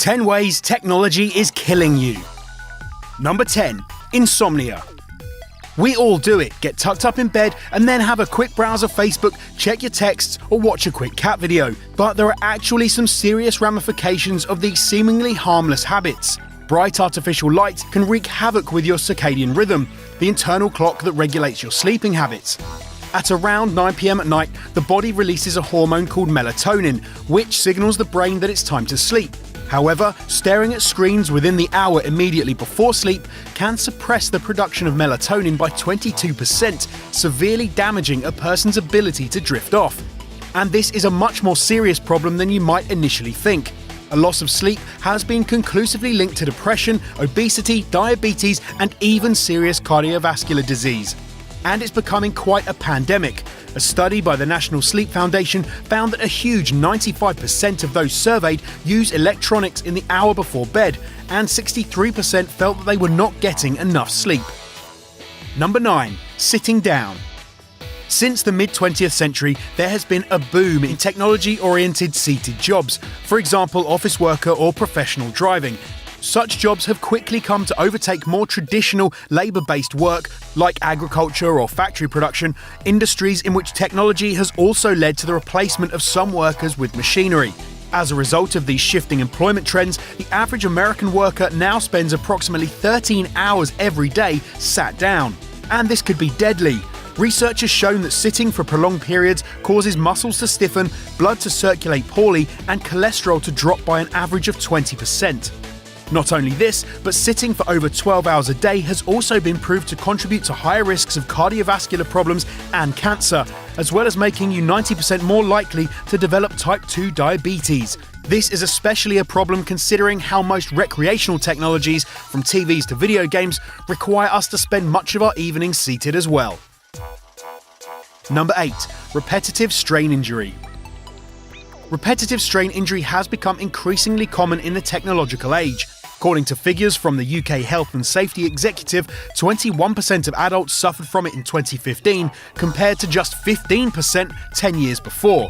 10 ways technology is killing you. Number 10. Insomnia. We all do it. Get tucked up in bed and then have a quick browse of Facebook, check your texts, or watch a quick cat video. But there are actually some serious ramifications of these seemingly harmless habits. Bright artificial light can wreak havoc with your circadian rhythm, the internal clock that regulates your sleeping habits. At around 9 p.m. at night, the body releases a hormone called melatonin, which signals the brain that it's time to sleep. However, staring at screens within the hour immediately before sleep can suppress the production of melatonin by 22%, severely damaging a person's ability to drift off. And this is a much more serious problem than you might initially think. A loss of sleep has been conclusively linked to depression, obesity, diabetes, and even serious cardiovascular disease. And it's becoming quite a pandemic. A study by the National Sleep Foundation found that a huge 95% of those surveyed use electronics in the hour before bed, and 63% felt that they were not getting enough sleep. Number 9. Sitting down. Since the mid-20th century, there has been a boom in technology-oriented seated jobs, for example, office worker or professional driving. Such jobs have quickly come to overtake more traditional labour-based work like agriculture or factory production, industries in which technology has also led to the replacement of some workers with machinery. As a result of these shifting employment trends, the average American worker now spends approximately 13 hours every day sat down. And this could be deadly. Research has shown that sitting for prolonged periods causes muscles to stiffen, blood to circulate poorly, and cholesterol to drop by an average of 20%. Not only this, but sitting for over 12 hours a day has also been proved to contribute to higher risks of cardiovascular problems and cancer, as well as making you 90% more likely to develop type 2 diabetes. This is especially a problem considering how most recreational technologies, from TVs to video games, require us to spend much of our evenings seated as well. Number 8. Repetitive strain injury. Repetitive strain injury has become increasingly common in the technological age. According to figures from the UK Health and Safety Executive, 21% of adults suffered from it in 2015, compared to just 15% 10 years before.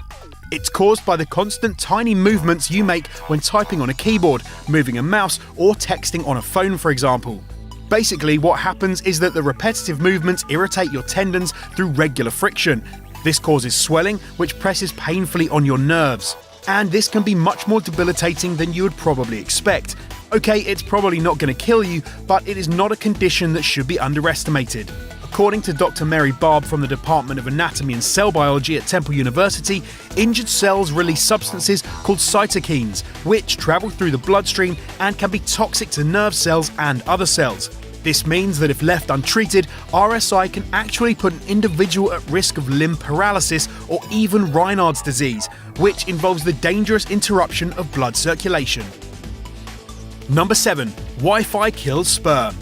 It's caused by the constant tiny movements you make when typing on a keyboard, moving a mouse, or texting on a phone, for example. Basically, what happens is that the repetitive movements irritate your tendons through regular friction. This causes swelling, which presses painfully on your nerves. And this can be much more debilitating than you would probably expect. Okay, it's probably not going to kill you, but it is not a condition that should be underestimated. According to Dr. Mary Barb from the Department of Anatomy and Cell Biology at Temple University, injured cells release substances called cytokines, which travel through the bloodstream and can be toxic to nerve cells and other cells. This means that if left untreated, RSI can actually put an individual at risk of limb paralysis or even Raynaud's disease, which involves the dangerous interruption of blood circulation. Number 7. Wi-Fi kills sperm.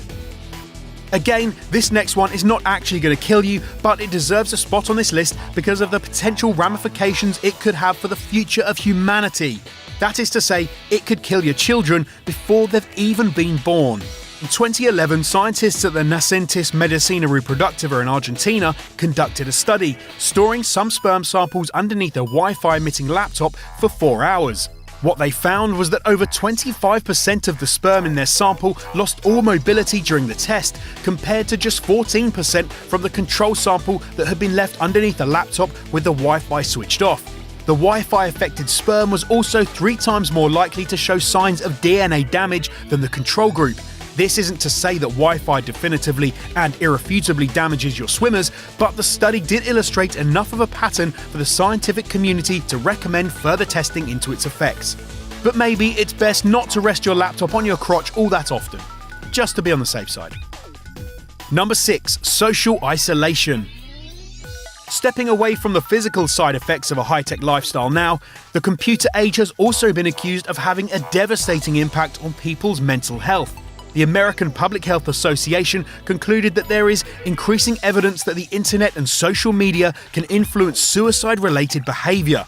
Again, this next one is not actually going to kill you, but it deserves a spot on this list because of the potential ramifications it could have for the future of humanity. That is to say, it could kill your children before they've even been born. In 2011, scientists at the Nacentis Medicina Reproductiva in Argentina conducted a study, storing some sperm samples underneath a Wi-Fi emitting laptop for 4 hours. What they found was that over 25% of the sperm in their sample lost all mobility during the test, compared to just 14% from the control sample that had been left underneath the laptop with the Wi-Fi switched off. The Wi-Fi affected sperm was also 3 times more likely to show signs of DNA damage than the control group. This isn't to say that Wi-Fi definitively and irrefutably damages your swimmers, but the study did illustrate enough of a pattern for the scientific community to recommend further testing into its effects. But maybe it's best not to rest your laptop on your crotch all that often, just to be on the safe side. Number 6. Social isolation. Stepping away from the physical side effects of a high-tech lifestyle now, the computer age has also been accused of having a devastating impact on people's mental health. The American Public Health Association concluded that there is increasing evidence that the internet and social media can influence suicide-related behavior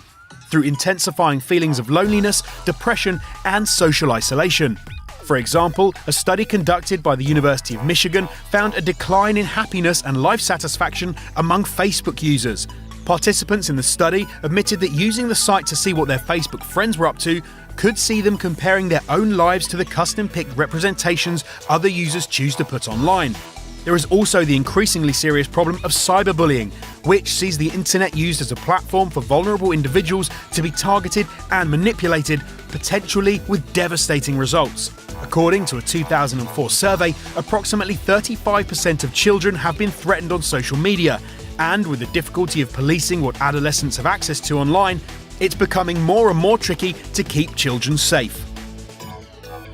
through intensifying feelings of loneliness, depression, and social isolation. For example, a study conducted by the University of Michigan found a decline in happiness and life satisfaction among Facebook users. Participants in the study admitted that using the site to see what their Facebook friends were up to could see them comparing their own lives to the custom-picked representations other users choose to put online. There is also the increasingly serious problem of cyberbullying, which sees the internet used as a platform for vulnerable individuals to be targeted and manipulated, potentially with devastating results. According to a 2004 survey, approximately 35% of children have been threatened on social media, and with the difficulty of policing what adolescents have access to online, it's becoming more and more tricky to keep children safe.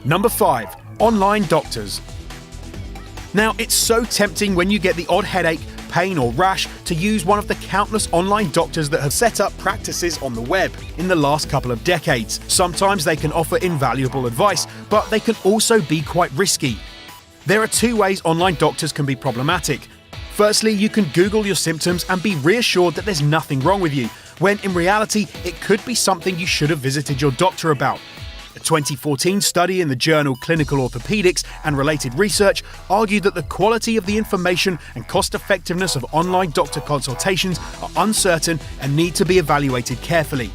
Number 5. Online doctors. Now, it's so tempting when you get the odd headache, pain or rash to use one of the countless online doctors that have set up practices on the web in the last couple of decades. Sometimes they can offer invaluable advice, but they can also be quite risky. There are two ways online doctors can be problematic. Firstly, you can Google your symptoms and be reassured that there's nothing wrong with you, when in reality it could be something you should have visited your doctor about. A 2014 study in the journal Clinical Orthopedics and Related Research argued that the quality of the information and cost-effectiveness of online doctor consultations are uncertain and need to be evaluated carefully.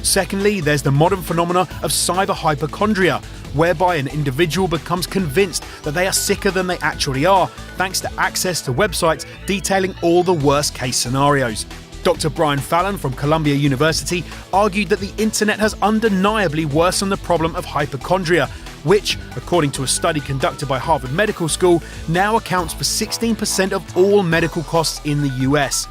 Secondly, there's the modern phenomena of cyber hypochondria, whereby an individual becomes convinced that they are sicker than they actually are, thanks to access to websites detailing all the worst-case scenarios. Dr. Brian Fallon from Columbia University argued that the internet has undeniably worsened the problem of hypochondria, which, according to a study conducted by Harvard Medical School, now accounts for 16% of all medical costs in the US.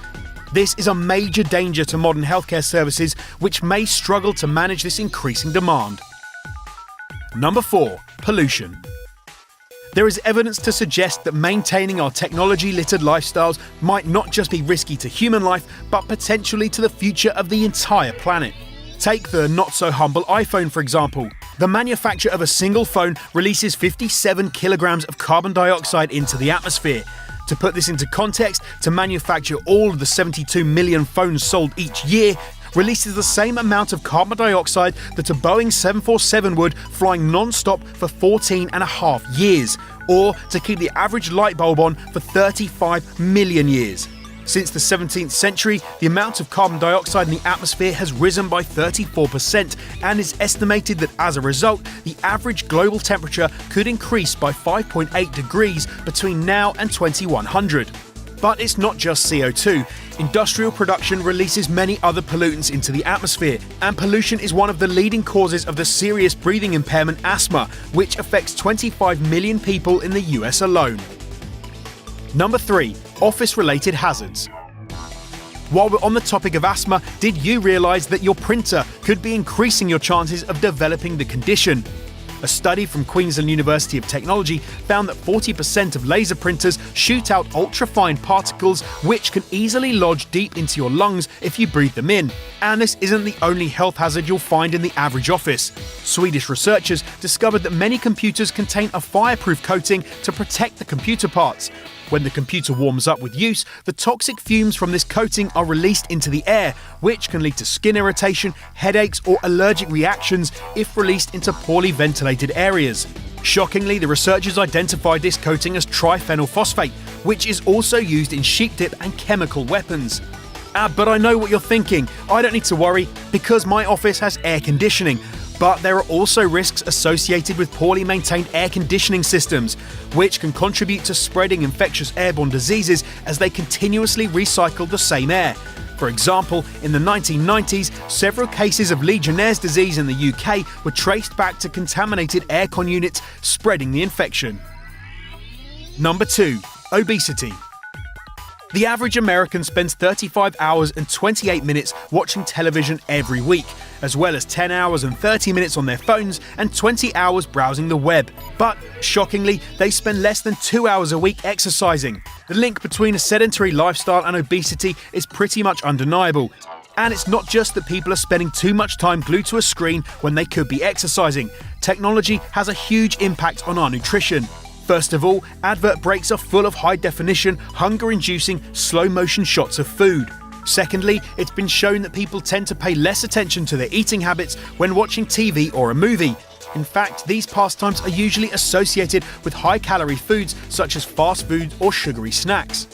This is a major danger to modern healthcare services, which may struggle to manage this increasing demand. Number 4. Pollution. There is evidence to suggest that maintaining our technology-littered lifestyles might not just be risky to human life, but potentially to the future of the entire planet. Take the not-so-humble iPhone, for example. The manufacture of a single phone releases 57 kilograms of carbon dioxide into the atmosphere. To put this into context, to manufacture all of the 72 million phones sold each year releases the same amount of carbon dioxide that a Boeing 747 would, flying non-stop for 14.5 years, or to keep the average light bulb on for 35 million years. Since the 17th century, the amount of carbon dioxide in the atmosphere has risen by 34%, and it's estimated that as a result, the average global temperature could increase by 5.8 degrees between now and 2100. But it's not just CO2. Industrial production releases many other pollutants into the atmosphere, and pollution is one of the leading causes of the serious breathing impairment asthma, which affects 25 million people in the US alone. Number 3. Office-related hazards. While we're on the topic of asthma, did you realise that your printer could be increasing your chances of developing the condition? A study from Queensland University of Technology found that 40% of laser printers shoot out ultrafine particles which can easily lodge deep into your lungs if you breathe them in. And this isn't the only health hazard you'll find in the average office. Swedish researchers discovered that many computers contain a fireproof coating to protect the computer parts. When the computer warms up with use, the toxic fumes from this coating are released into the air, which can lead to skin irritation, headaches, or allergic reactions if released into poorly ventilated areas. Shockingly, the researchers identified this coating as triphenyl phosphate, which is also used in sheep dip and chemical weapons. But I know what you're thinking. I don't need to worry because my office has air conditioning. But there are also risks associated with poorly maintained air conditioning systems, which can contribute to spreading infectious airborne diseases as they continuously recycle the same air. For example, in the 1990s, several cases of Legionnaire's disease in the UK were traced back to contaminated aircon units, spreading the infection. Number 2. Obesity. The average American spends 35 hours and 28 minutes watching television every week, as well as 10 hours and 30 minutes on their phones and 20 hours browsing the web. But, shockingly, they spend less than 2 hours a week exercising. The link between a sedentary lifestyle and obesity is pretty much undeniable. And it's not just that people are spending too much time glued to a screen when they could be exercising. Technology has a huge impact on our nutrition. First of all, advert breaks are full of high-definition, hunger-inducing, slow-motion shots of food. Secondly, it's been shown that people tend to pay less attention to their eating habits when watching TV or a movie. In fact, these pastimes are usually associated with high-calorie foods such as fast food or sugary snacks.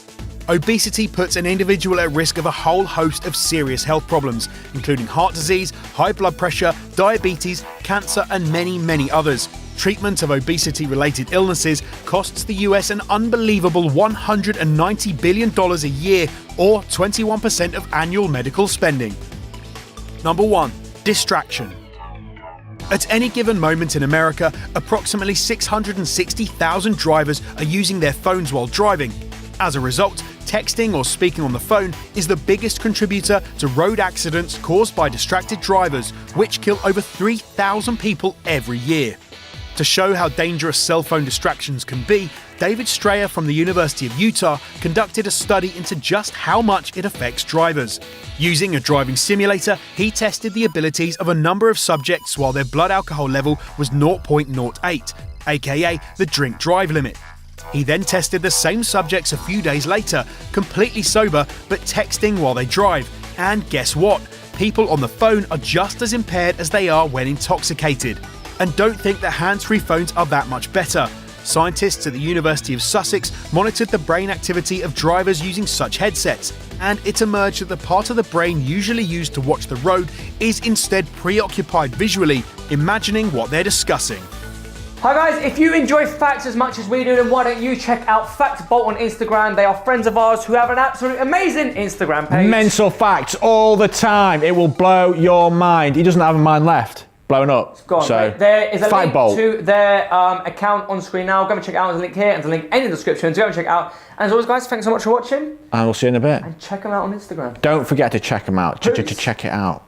Obesity puts an individual at risk of a whole host of serious health problems, including heart disease, high blood pressure, diabetes, cancer, and many, many others. Treatment of obesity-related illnesses costs the US an unbelievable $190 billion a year, or 21% of annual medical spending. Number 1. Distraction. At any given moment in America, approximately 660,000 drivers are using their phones while driving. As a result, texting or speaking on the phone is the biggest contributor to road accidents caused by distracted drivers, which kill over 3,000 people every year. To show how dangerous cell phone distractions can be, David Strayer from the University of Utah conducted a study into just how much it affects drivers. Using a driving simulator, he tested the abilities of a number of subjects while their blood alcohol level was 0.08, aka the drink-drive limit. He then tested the same subjects a few days later, completely sober but texting while they drive. And guess what? People on the phone are just as impaired as they are when intoxicated. And don't think that hands-free phones are that much better. Scientists at the University of Sussex monitored the brain activity of drivers using such headsets, and it emerged that the part of the brain usually used to watch the road is instead preoccupied visually, imagining what they're discussing. Hi guys, if you enjoy facts as much as we do, then why don't you check out FactBolt on Instagram. They are friends of ours who have an absolutely amazing Instagram page. Mental facts all the time. It will blow your mind. He doesn't have a mind left. Blown up. It's gone. So, there is a link FactBolt. to their account on screen now. Go and check it out. There's a link here and there's a link in the description. So go and check it out. And as always guys, thanks so much for watching. And we'll see you in a bit. And check them out on Instagram. Don't forget to check them out. Check it out.